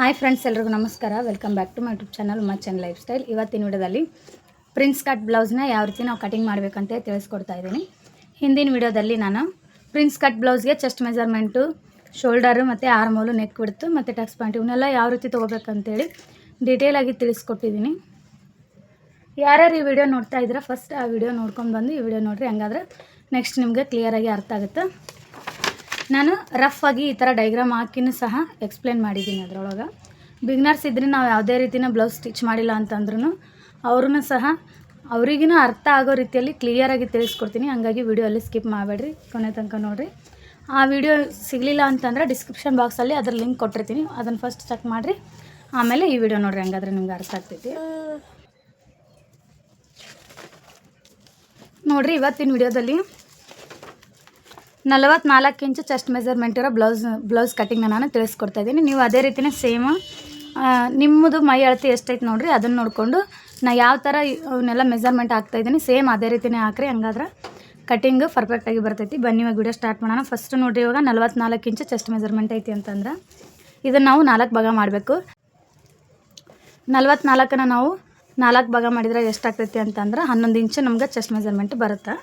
Hi friends, ಎಲ್ರಿಗೂ ನಮಸ್ಕಾರ. Welcome back to my YouTube channel Uma Chand lifestyle. ಇವತ್ತಿನ ವಿಡಿಯೋದಲ್ಲಿ ಪ್ರಿನ್ಸ್ ಕಟ್ ಬ್ಲೌಸ್ನ ಯಾವ ರೀತಿ ನಾವು ಕಟಿಂಗ್ ಮಾಡಬೇಕಂತ ತಿಳಿಸ್ಕೊಡ್ತಾ ಇದ್ದೀನಿ. ಹಿಂದಿನ ವಿಡಿಯೋದಲ್ಲಿ ನಾನು ಪ್ರಿನ್ಸ್ ಕಟ್ ಬ್ಲೌಸ್ಗೆ ಚೆಸ್ಟ್ ಮೆಜರ್ಮೆಂಟು, ಶೋಲ್ಡರು ಮತ್ತು ಆರ್ಮೋಲು, ನೆಕ್ ಬಿಡ್ತು ಮತ್ತು ಟಕ್ಸ್ ಪಾಯಿಂಟ್ ಇವನ್ನೆಲ್ಲ ಯಾವ ರೀತಿ ತೊಗೋಬೇಕಂತೇಳಿ ಡೀಟೇಲಾಗಿ ತಿಳಿಸ್ಕೊಟ್ಟಿದ್ದೀನಿ. ಯಾರ್ಯಾರು ಈ ವಿಡಿಯೋ ನೋಡ್ತಾ ಇದ್ದೀರಾ ಫಸ್ಟ್ ಆ ವಿಡಿಯೋ ನೋಡ್ಕೊಂಡು ಬಂದು ಈ ವಿಡಿಯೋ ನೋಡಿರಿ. ಹಂಗಾದ್ರೆ ನೆಕ್ಸ್ಟ್ ನಿಮಗೆ ಕ್ಲಿಯರಾಗಿ ಅರ್ಥ ಆಗುತ್ತೆ. ನಾನು ರಫ್ ಆಗಿ ಈ ಥರ ಡೈಗ್ರಾಮ್ ಹಾಕಿನೂ ಸಹ ಎಕ್ಸ್ಪ್ಲೇನ್ ಮಾಡಿದ್ದೀನಿ. ಅದರೊಳಗೆ ಬಿಗ್ನರ್ಸ್ ಇದ್ದರೆ ನಾವು ಯಾವುದೇ ರೀತಿನ ಬ್ಲೌಸ್ ಸ್ಟಿಚ್ ಮಾಡಿಲ್ಲ ಅಂತಂದ್ರೂ ಅವ್ರೂ ಸಹ ಅವ್ರಿಗಿನ ಅರ್ಥ ಆಗೋ ರೀತಿಯಲ್ಲಿ ಕ್ಲಿಯರಾಗಿ ತಿಳಿಸ್ಕೊಡ್ತೀನಿ. ಹಂಗಾಗಿ ವಿಡಿಯೋಲ್ಲಿ ಸ್ಕಿಪ್ ಮಾಡಬೇಡ್ರಿ, ಕೊನೆ ತನಕ ನೋಡಿರಿ. ಆ ವಿಡಿಯೋ ಸಿಗಲಿಲ್ಲ ಅಂತಂದರೆ ಡಿಸ್ಕ್ರಿಪ್ಷನ್ ಬಾಕ್ಸಲ್ಲಿ ಅದ್ರ ಲಿಂಕ್ ಕೊಟ್ಟಿರ್ತೀನಿ, ಅದನ್ನು ಫಸ್ಟ್ ಚೆಕ್ ಮಾಡಿರಿ, ಆಮೇಲೆ ಈ ವಿಡಿಯೋ ನೋಡಿರಿ. ಹಂಗಾದ್ರೆ ನಿಮ್ಗೆ ಅರ್ಥ ಆಗ್ತೈತಿ. ನೋಡಿರಿ, ಇವತ್ತಿನ ವಿಡಿಯೋದಲ್ಲಿ 44 ಇಂಚು ಚೆಸ್ಟ್ ಮೆಜರ್ಮೆಂಟ್ ಇರೋ ಬ್ಲೌಸ್ ಕಟಿಂಗ್ನ ನಾನು ತಿಳಿಸ್ಕೊಡ್ತಾ ಇದ್ದೀನಿ. ನೀವು ಅದೇ ರೀತಿಯೇ ಸೇಮ್ ನಿಮ್ಮದು ಮೈ ಅಳತೆ ಎಷ್ಟೈತೆ ನೋಡಿರಿ, ಅದನ್ನು ನೋಡಿಕೊಂಡು ನಾ ಯಾವ ಥರ ಅವನ್ನೆಲ್ಲ ಮೆಜರ್ಮೆಂಟ್ ಹಾಕ್ತಾಯಿದ್ದೀನಿ ಸೇಮ್ ಅದೇ ರೀತಿಯೇ ಹಾಕ್ರಿ. ಹಂಗಾದ್ರೆ ಕಟಿಂಗ್ ಪರ್ಫೆಕ್ಟಾಗಿ ಬರ್ತೈತಿ. ಬನ್ನಿ ಇವಾಗ ವಿಡಿಯೋ ಸ್ಟಾರ್ಟ್ ಮಾಡೋಣ. ಫಸ್ಟ್ ನೋಡಿರಿ, ಇವಾಗ 44 ಇಂಚು ಚೆಸ್ಟ್ ಮೆಜರ್ಮೆಂಟ್ ಐತಿ ಅಂತಂದ್ರೆ ಇದನ್ನು ನಾವು 4 ಭಾಗ ಮಾಡಬೇಕು. 44ನ ನಾವು 4 ಭಾಗ ಮಾಡಿದರೆ ಎಷ್ಟಾಗ್ತೈತಿ ಅಂತಂದ್ರೆ 11 ಇಂಚು ನಮ್ಗೆ ಚೆಸ್ಟ್ ಮೆಜರ್ಮೆಂಟ್ ಬರುತ್ತೆ.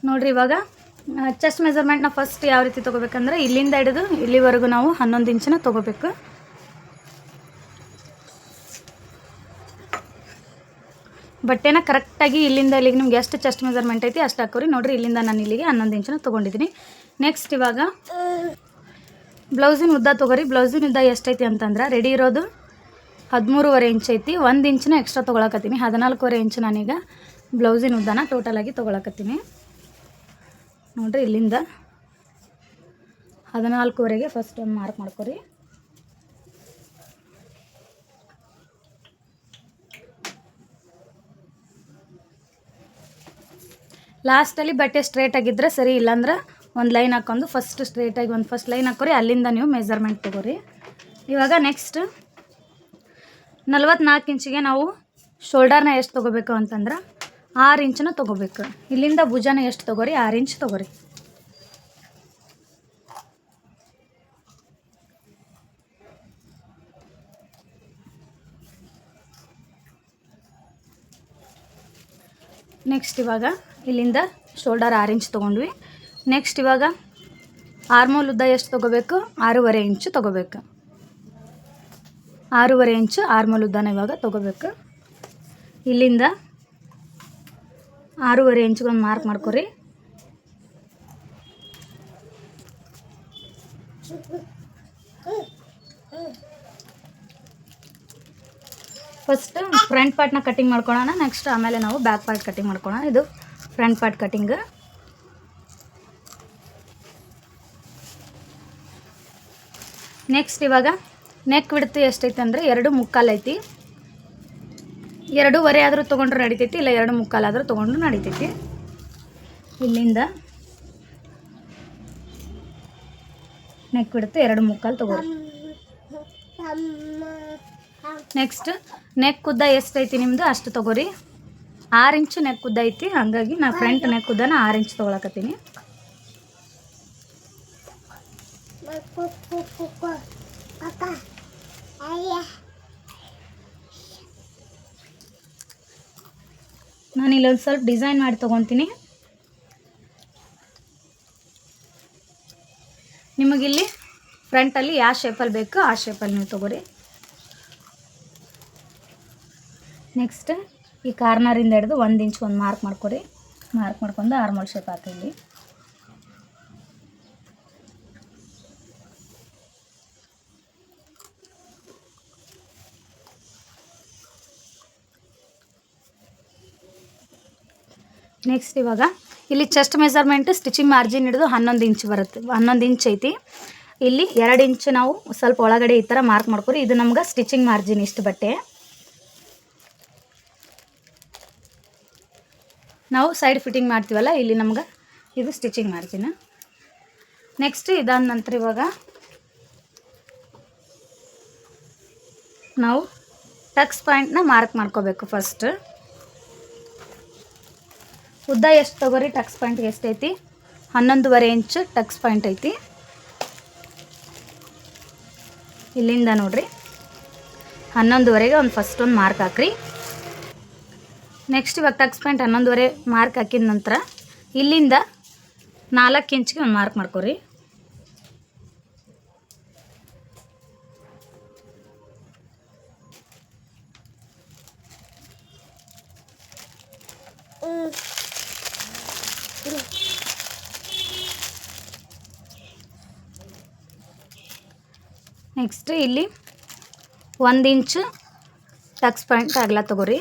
ನೋಡಿರಿ, ಇವಾಗ ಚೆಸ್ಟ್ ಮೆಜರ್ಮೆಂಟ್ನ ಫಸ್ಟ್ ಯಾವ ರೀತಿ ತೊಗೋಬೇಕಂದ್ರೆ ಇಲ್ಲಿಂದ ಹಿಡಿದು ಇಲ್ಲಿವರೆಗೂ ನಾವು 11 ಇಂಚನ್ನ ತೊಗೋಬೇಕು. ಬಟ್ಟೆನ ಕರೆಕ್ಟಾಗಿ ಇಲ್ಲಿಂದ ಇಲ್ಲಿಗೆ ನಿಮ್ಗೆ ಎಷ್ಟು ಚೆಸ್ಟ್ ಮೆಜರ್ಮೆಂಟ್ ಐತಿ ಅಷ್ಟು ಹಾಕೋರಿ. ನೋಡಿರಿ, ಇಲ್ಲಿಂದ ನಾನು ಇಲ್ಲಿಗೆ 11 ಇಂಚನ್ನ ತೊಗೊಂಡಿದ್ದೀನಿ. ನೆಕ್ಸ್ಟ್ ಇವಾಗ ಬ್ಲೌಸಿನ ಉದ್ದ ತೊಗೋರಿ. ಬ್ಲೌಸಿನ ಉದ್ದ ಎಷ್ಟೈತಿ ಅಂತಂದ್ರೆ ರೆಡಿ ಇರೋದು 13.5 ಇಂಚ್ ಐತಿ. 1 ಇಂಚನ್ನ ಎಕ್ಸ್ಟ್ರಾ ತೊಗೊಳಕತ್ತೀನಿ. 14.5 ಇಂಚು ನಾನೀಗ ಬ್ಲೌಸಿನ ಉದ್ದನ ಟೋಟಲಾಗಿ ತೊಗೊಳಕತ್ತೀನಿ. ನೋಡಿರಿ, ಇಲ್ಲಿಂದ 14ವರೆಗೆ ಫಸ್ಟ್ ಒಂದು ಮಾರ್ಕ್ ಮಾಡ್ಕೊರಿ. ಲಾಸ್ಟಲ್ಲಿ ಬಟ್ಟೆ ಸ್ಟ್ರೇಟ್ ಆಗಿದ್ದರೆ ಸರಿ, ಇಲ್ಲಾಂದ್ರೆ ಒಂದು ಲೈನ್ ಹಾಕ್ಕೊಂಡು ಫಸ್ಟ್ ಸ್ಟ್ರೇಟಾಗಿ ಫಸ್ಟ್ ಲೈನ್ ಹಾಕೋರಿ. ಅಲ್ಲಿಂದ ನೀವು ಮೆಜರ್ಮೆಂಟ್ ತೊಗೋರಿ. ಇವಾಗ ನೆಕ್ಸ್ಟ್ 44 ಇಂಚಿಗೆ ನಾವು ಶೋಲ್ಡರ್ನ ಎಷ್ಟು ತೊಗೋಬೇಕು ಅಂತಂದ್ರೆ 6 ಇಂಚನ್ನ ತೊಗೋಬೇಕು. ಇಲ್ಲಿಂದ ಭುಜನ ಎಷ್ಟು ತೊಗೋರಿ, 6 ಇಂಚ್ ತೊಗೋರಿ. ನೆಕ್ಸ್ಟ್ ಇವಾಗ ಇಲ್ಲಿಂದ ಶೋಲ್ಡರ್ 6 ಇಂಚ್ ತೊಗೊಂಡ್ವಿ. ನೆಕ್ಸ್ಟ್ ಇವಾಗ ಆರ್ಮೋಲ್ ಉದ್ದ ಎಷ್ಟು ತೊಗೋಬೇಕು, 6.5 ಇಂಚು ತೊಗೋಬೇಕು. 6.5 ಇಂಚು ಆರ್ಮೋಲ್ ಉದ್ದನ ಇವಾಗ ತೊಗೋಬೇಕು. ಇಲ್ಲಿಂದ 6.5 ಇಂಚ್ಗೊಂದು ಮಾರ್ಕ್ ಮಾಡ್ಕೊರಿ. ಫಸ್ಟ್ ಫ್ರಂಟ್ ಪಾರ್ಟ್ನ ಕಟಿಂಗ್ ಮಾಡ್ಕೊಳ್ಳೋಣ. ನೆಕ್ಸ್ಟ್ ಆಮೇಲೆ ನಾವು ಬ್ಯಾಕ್ ಪಾರ್ಟ್ ಕಟಿಂಗ್ ಮಾಡ್ಕೊಳ್ಳೋಣ. ಇದು ಫ್ರಂಟ್ ಪಾರ್ಟ್ ಕಟಿಂಗ್. ನೆಕ್ಸ್ಟ್ ಇವಾಗ ನೆಕ್ ಬಿಡ್ತು ಎಷ್ಟೈತೆ ಅಂದರೆ 2.25 ಐತಿ. 2.5 ಆದರೂ ತೊಗೊಂಡ್ರೆ ನಡಿತೈತಿ, ಇಲ್ಲ 2.25 ಆದರೂ ತೊಗೊಂಡ್ರು ನಡಿತೈತಿ. ಇಲ್ಲಿಂದ ನೆಕ್ ಬಿಡುತ್ತೆ 2.25 ತೊಗೊಳ್ಳಿ. ನೆಕ್ಸ್ಟ್ ನೆಕ್ ಉದ್ದ ಎಷ್ಟೈತಿ ನಿಮ್ಮದು ಅಷ್ಟು ತೊಗೋರಿ. 6 ಇಂಚು ನೆಕ್ ಉದ್ದ ಐತಿ, ಹಾಗಾಗಿ ನಾನು ಫ್ರಂಟ್ ನೆಕ್ ಉದ್ದನ 6 ಇಂಚ್ ತೊಗೊಳಕತ್ತೀನಿ. ನಾನು ಇಲ್ಲೊಂದು ಸ್ವಲ್ಪ ಡಿಸೈನ್ ಮಾಡಿ ತೊಗೊತೀನಿ. ನಿಮಗಿಲ್ಲಿ ಫ್ರಂಟಲ್ಲಿ ಯಾವ ಶೇಪಲ್ಲಿ ಬೇಕು ಆ ಶೇಪಲ್ಲಿ ನೀವು ತೊಗೋರಿ. ನೆಕ್ಸ್ಟ್ ಈ ಕಾರ್ನರಿಂದ ಹಿಡಿದು 1 ಇಂಚ್ ಒಂದು ಮಾರ್ಕ್ ಮಾಡ್ಕೊರಿ. ಮಾರ್ಕ್ ಮಾಡ್ಕೊಂಡು ಆರ್ಮೋಲ್ ಶೇಪ್ ಹಾಕಿಲ್ಲಿ. ನೆಕ್ಸ್ಟ್ ಇವಾಗ ಇಲ್ಲಿ ಚೆಸ್ಟ್ ಮೆಜರ್ಮೆಂಟು ಸ್ಟಿಚಿಂಗ್ ಮಾರ್ಜಿನ್ ಹಿಡಿದು 11 ಇಂಚ್ ಬರುತ್ತೆ. 11 ಇಂಚ್ ಐತಿ. ಇಲ್ಲಿ 2 ಇಂಚು ನಾವು ಸ್ವಲ್ಪ ಒಳಗಡೆ ಈ ಥರ ಮಾರ್ಕ್ ಮಾಡ್ಕೊರಿ. ಇದು ನಮ್ಗೆ ಸ್ಟಿಚಿಂಗ್ ಮಾರ್ಜಿನ್ ಇಷ್ಟು ಬಟ್ಟೆ. ನಾವು ಸೈಡ್ ಫಿಟ್ಟಿಂಗ್ ಮಾಡ್ತೀವಲ್ಲ, ಇಲ್ಲಿ ನಮ್ಗೆ ಇದು ಸ್ಟಿಚಿಂಗ್ ಮಾರ್ಜಿನ್. ನೆಕ್ಸ್ಟ್ ಇದಾದ ನಂತರ ಇವಾಗ ನಾವು ಟಕ್ಸ್ ಪಾಯಿಂಟ್ನ ಮಾರ್ಕ್ ಮಾಡ್ಕೋಬೇಕು. ಫಸ್ಟ್ ಉದ್ದ ಎಷ್ಟು ತೊಗೋರಿ, ಟಕ್ಸ್ ಪಾಯಿಂಟ್ಗೆ ಎಷ್ಟೈತಿ 11.5 ಇಂಚು ಟಕ್ಸ್ ಪಾಯಿಂಟ್ ಐತಿ. ಇಲ್ಲಿಂದ ನೋಡ್ರಿ 11ವರೆಗೆ ಫಸ್ಟ್ ಒಂದು ಮಾರ್ಕ್ ಹಾಕ್ರಿ. ನೆಕ್ಸ್ಟ್ ಇವಾಗ ಟಕ್ಸ್ ಪಾಯಿಂಟ್ 11ವರೆ ಮಾರ್ಕ್ ಹಾಕಿದ ನಂತರ ಇಲ್ಲಿಂದ 4 ಇಂಚ್ಗೆ ಒಂದು ಮಾರ್ಕ್ ಮಾಡ್ಕೊರಿ. ನೆಕ್ಸ್ಟ್ ಇಲ್ಲಿ 1 ಇಂಚ್ ಟಕ್ಸ್ ಪಾಯಿಂಟ್ ಅಗಲ ತಗೋರಿ.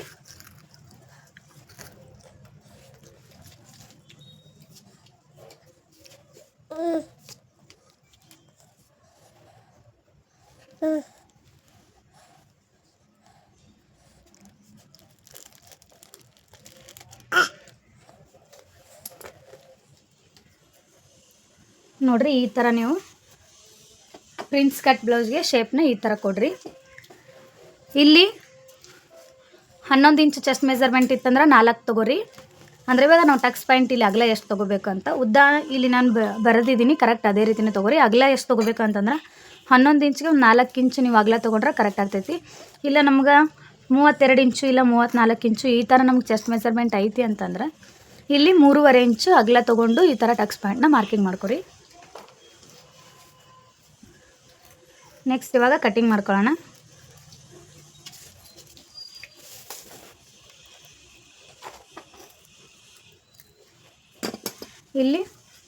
ನೋಡ್ರಿ ಈ ಥರ ನೀವು ಪ್ರಿನ್ಸ್ ಕಟ್ ಬ್ಲೌಸ್ಗೆ ಶೇಪ್ನ ಈ ಥರ ಕೊಡ್ರಿ. ಇಲ್ಲಿ 11 ಇಂಚ್ ಚೆಸ್ಟ್ ಮೆಜರ್ಮೆಂಟ್ ಇತ್ತಂದ್ರೆ 4 ತಗೋರಿ. ಅಂದರೆ ಇವಾಗ ನಾವು ಟಕ್ಸ್ ಪಾಯಿಂಟ್ ಇಲ್ಲಿ ಅಗಲ ಎಷ್ಟು ತೊಗೋಬೇಕು ಅಂತ ಉದ್ದ ಇಲ್ಲಿ ನಾನು ಬರೆದಿದ್ದೀನಿ, ಕರೆಕ್ಟ್ ಅದೇ ರೀತಿನೇ ತೊಗೋರಿ. ಅಗಲ ಎಷ್ಟು ತೊಗೋಬೇಕು ಅಂತಂದ್ರೆ 11 ಇಂಚ್ಗೆ ಒಂದು 4 ಇಂಚು ನೀವು ಅಗಲ ತೊಗೊಂಡ್ರೆ ಕರೆಕ್ಟ್ ಆಗ್ತೈತಿ. ಇಲ್ಲ ನಮ್ಗೆ 32 ಇಂಚು ಇಲ್ಲ 34 ಇಂಚು ಈ ಥರ ನಮ್ಗೆ ಚೆಸ್ಟ್ ಮೆಜರ್ಮೆಂಟ್ ಐತಿ ಅಂತಂದ್ರೆ ಇಲ್ಲಿ 3.5 ಇಂಚು ಅಗಲ ತೊಗೊಂಡು ಈ ಥರ ಟಕ್ಸ್ ಪಾಯಿಂಟ್ನ ಮಾರ್ಕಿಂಗ್ ಮಾಡ್ಕೊರಿ. ನೆಕ್ಸ್ಟ್ ಇವಾಗ ಕಟ್ಟಿಂಗ್ ಮಾಡ್ಕೊಳ್ಳೋಣ. ಇಲ್ಲಿ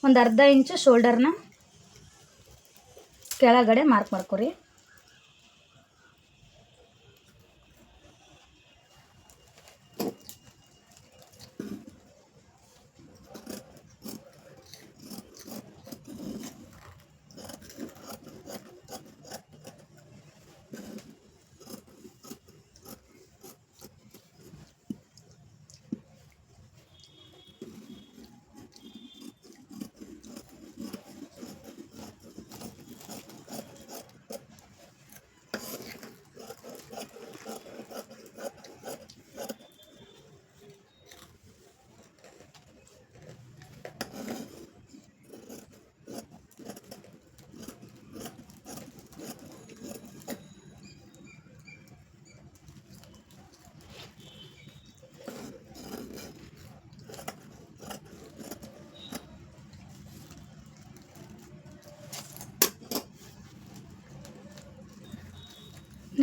ಒಂದು ಅರ್ಧ ಇಂಚು ಶೋಲ್ಡರ್ನ ಕೆಳಗಡೆ ಮಾರ್ಕ್ ಮಾಡ್ಕೊರಿ.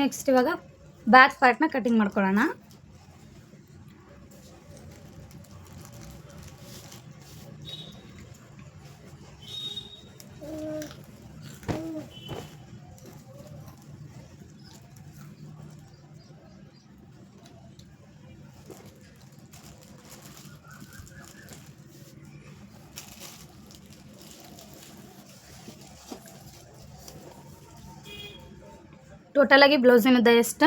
ನೆಕ್ಸ್ಟ್ ಇವಾಗ ಬ್ಯಾಕ್ ಪಾರ್ಟ್ನ ಕಟಿಂಗ್ ಮಾಡ್ಕೊಳ್ಳೋಣ. ಟೋಟಲಾಗಿ ಬ್ಲೌಸಿನ ಉದ್ದ ಎಷ್ಟು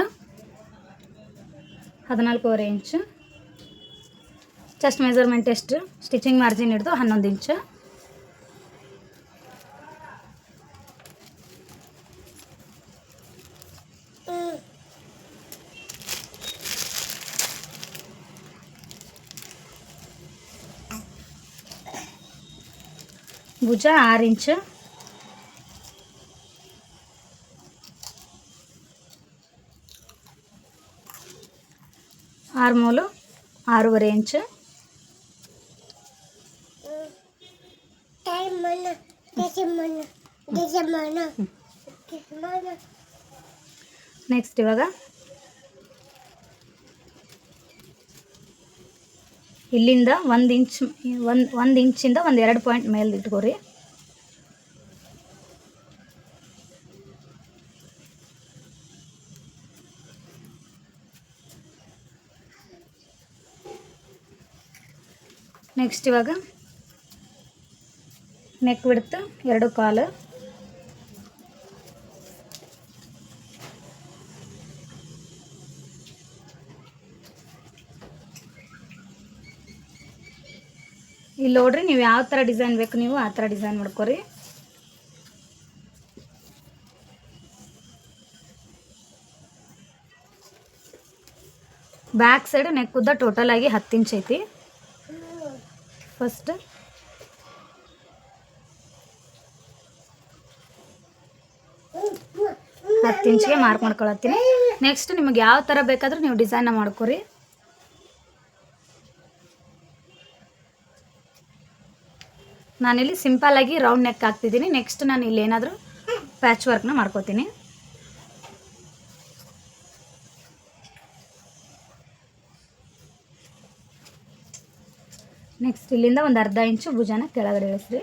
14.5 ಇಂಚು. ಚೆಸ್ಟ್ ಮೆಜರ್ಮೆಂಟ್ ಎಷ್ಟು, ಸ್ಟಿಚಿಂಗ್ ಮಾರ್ಜಿನ್ ಹಿಡಿದು 11 ಇಂಚು. ಭುಜ 6 ಇಂಚು. ಆರ್ಮೋಲು 6.5 ಇಂಚು. ನೆಕ್ಸ್ಟ್ ಇವಾಗ ಇಲ್ಲಿಂದ 1 ಇಂಚ್ ಒಂದು ಇಂಚಿಂದ 1-2 ಪಾಯಿಂಟ್ ಮೇಲೆ ಇಟ್ಕೋರಿ. ನೆಕ್ಸ್ಟ್ ಇವಾಗ ನೆಕ್ ಬಿಡ್ತು 2 ಕಾಲು. ಇಲ್ಲಿ ನೋಡ್ರಿ, ನೀವು ಯಾವ ಥರ ಡಿಸೈನ್ ಬೇಕು ನೀವು ಆ ಥರ ಡಿಸೈನ್ ಮಾಡ್ಕೊರಿ. ಬ್ಯಾಕ್ ಸೈಡ್ ನೆಕ್ ಉದ್ದ ಟೋಟಲ್ ಆಗಿ 10 ಇಂಚ್ ಐತಿ. ಫಸ್ಟ್ 10 ಇಂಚಿಗೆ ಮಾರ್ಕ್ ಮಾಡ್ಕೊಳತ್ತೀನಿ. ನೆಕ್ಸ್ಟ್ ನಿಮಗೆ ಯಾವ ಥರ ಬೇಕಾದರೂ ನೀವು ಡಿಸೈನ್ನ ಮಾಡ್ಕೊರಿ. ನಾನಿಲ್ಲಿ ಸಿಂಪಲ್ಲಾಗಿ ರೌಂಡ್ ನೆಕ್ ಹಾಕ್ತಿದ್ದೀನಿ. ನೆಕ್ಸ್ಟ್ ನಾನು ಇಲ್ಲಿ ಏನಾದರೂ ಪ್ಯಾಚ್ ವರ್ಕ್ನ ಮಾಡ್ಕೋತೀನಿ. ನೆಕ್ಸ್ಟ್ ಇಲ್ಲಿಂದ ಒಂದು ಅರ್ಧ ಇಂಚು ಭುಜನ ಕೆಳಗಡೆ ಇಳಿಸ್ರಿ.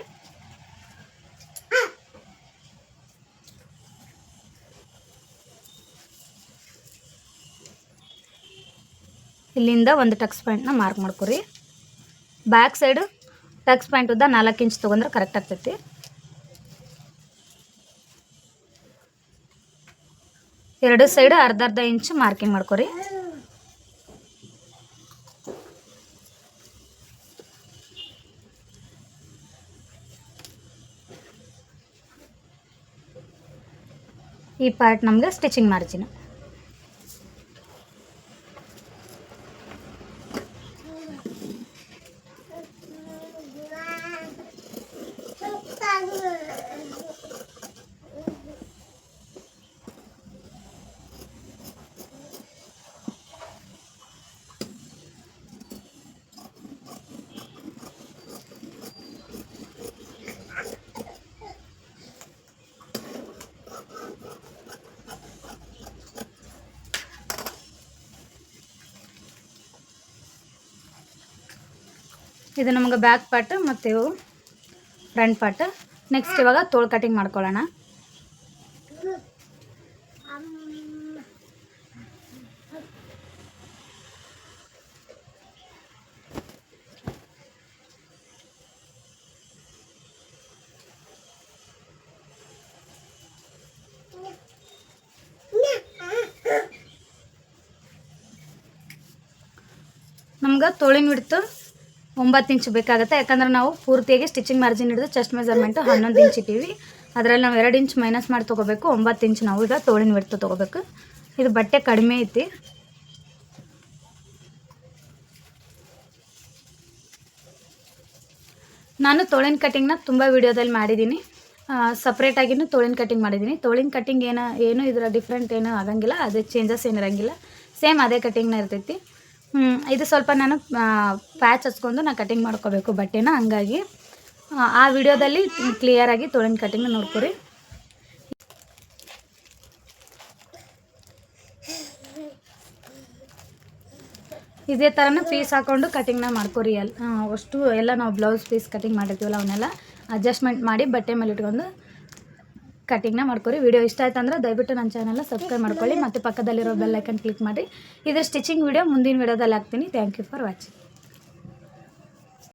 ಇಲ್ಲಿಂದ ಒಂದು ಟಕ್ಸ್ ಪಾಯಿಂಟ್ನ ಮಾರ್ಕ್ ಮಾಡ್ಕೊರಿ. ಬ್ಯಾಕ್ ಸೈಡು ಟಕ್ಸ್ ಪಾಯಿಂಟ್ ಉದ್ದ 4 ಇಂಚ್ ತೊಗೊಂಡ್ರೆ ಕರೆಕ್ಟ್ ಆಗ್ತೈತಿ. ಎರಡು ಸೈಡು ಅರ್ಧ ಇಂಚು ಮಾರ್ಕಿಂಗ್ ಮಾಡ್ಕೊರಿ. ಈ ಪಾರ್ಟ್ ನಮಗೆ ಸ್ಟಿಚಿಂಗ್ ಮಾರ್ಜಿನ್. ಇದು ನಮಗೆ ಬ್ಯಾಕ್ ಪಾರ್ಟ್ ಮತ್ತು ಇವು ಫ್ರಂಟ್ ಪಾರ್ಟ್. ನೆಕ್ಸ್ಟ್ ಇವಾಗ ತೋಳು ಕಟಿಂಗ್ ಮಾಡ್ಕೊಳ್ಳೋಣ. ನಮ್ಗೆ ತೋಳಿನ ವಿಡ್ತು 9 ಇಂಚ್ ಬೇಕಾಗುತ್ತೆ. ಯಾಕಂದ್ರೆ ನಾವು ಪೂರ್ತಿಯಾಗಿ ಸ್ಟಿಚಿಂಗ್ ಮಾರ್ಜಿನ್ ಹಿಡಿದು ಚೆಸ್ಟ್ ಮೆಜರ್ಮೆಂಟು 11 ಇಂಚ್ ಇಟ್ಟಿವಿ. ಅದರಲ್ಲಿ ನಾವು 2 ಇಂಚ್ ಮೈನಸ್ ಮಾಡಿ ತೊಗೋಬೇಕು. 9 ಇಂಚ್ ನಾವು ಈಗ ತೋಳಿನ ವಿಡ್ತು ತೊಗೋಬೇಕು. ಇದು ಬಟ್ಟೆ ಕಡಿಮೆ ಐತಿ. ನಾನು ತೋಳಿನ ಕಟಿಂಗ್ನ ತುಂಬ ವಿಡಿಯೋದಲ್ಲಿ ಮಾಡಿದ್ದೀನಿ. ಸಪ್ರೇಟಾಗಿಯೂ ತೋಳಿನ ಕಟಿಂಗ್ ಮಾಡಿದ್ದೀನಿ. ತೋಳಿನ ಕಟಿಂಗ್ ಏನು ಇದರ ಡಿಫ್ರೆಂಟ್ ಏನೂ ಆಗಂಗಿಲ್ಲ. ಅದೇ ಚೇಂಜಸ್ ಏನು ಇರೋಂಗಿಲ್ಲ. ಸೇಮ್ ಅದೇ ಕಟಿಂಗ್ನ ಇರ್ತೈತಿ. ಇದು ಸ್ವಲ್ಪ ನಾನು ಪ್ಯಾಚ್ ಹಚ್ಕೊಂಡು ನಾನು ಕಟಿಂಗ್ ಮಾಡ್ಕೋಬೇಕು ಬಟ್ಟೆನ. ಹಂಗಾಗಿ ಆ ವಿಡಿಯೋದಲ್ಲಿ ಕ್ಲಿಯರಾಗಿ ತೋಳಿನ ಕಟಿಂಗ್ನ ನೋಡ್ಕೊರಿ. ಇದೇ ಥರನ ಪೀಸ್ ಹಾಕ್ಕೊಂಡು ಕಟಿಂಗ್ನ ಮಾಡ್ಕೊರಿ. ಅಷ್ಟು ಎಲ್ಲ ನಾವು ಬ್ಲೌಸ್ ಪೀಸ್ ಕಟಿಂಗ್ ಮಾಡಿರ್ತೀವಲ್ಲ ಅವನ್ನೆಲ್ಲ ಅಡ್ಜಸ್ಟ್ಮೆಂಟ್ ಮಾಡಿ ಬಟ್ಟೆ ಮೇಲೆ ಇಟ್ಕೊಂಡು ಕಟಿಂಗ್ನ ಮಾಡ್ಕೊರಿ. ವಿಡಿಯೋ ಇಷ್ಟ ಆಯ್ತು ಅಂದ್ರೆ ದಯವಿಟ್ಟು ನನ್ನ ಚಾನಲ್ನ ಸಬ್ಸ್ಕ್ರೈಬ್ ಮಾಡ್ಕೊಳ್ಳಿ ಮತ್ತು ಪಕ್ಕದಲ್ಲಿರೋ ಬೆಲ್ ಐಕನ್ ಕ್ಲಿಕ್ ಮಾಡಿ. ಇದ್ರ ಸ್ಟಿಚಿಂಗ್ ವಿಡಿಯೋ ಮುಂದಿನ ವಿಡಿಯೋದಲ್ಲಿ ಹಾಕ್ತೀನಿ. Thank you for watching.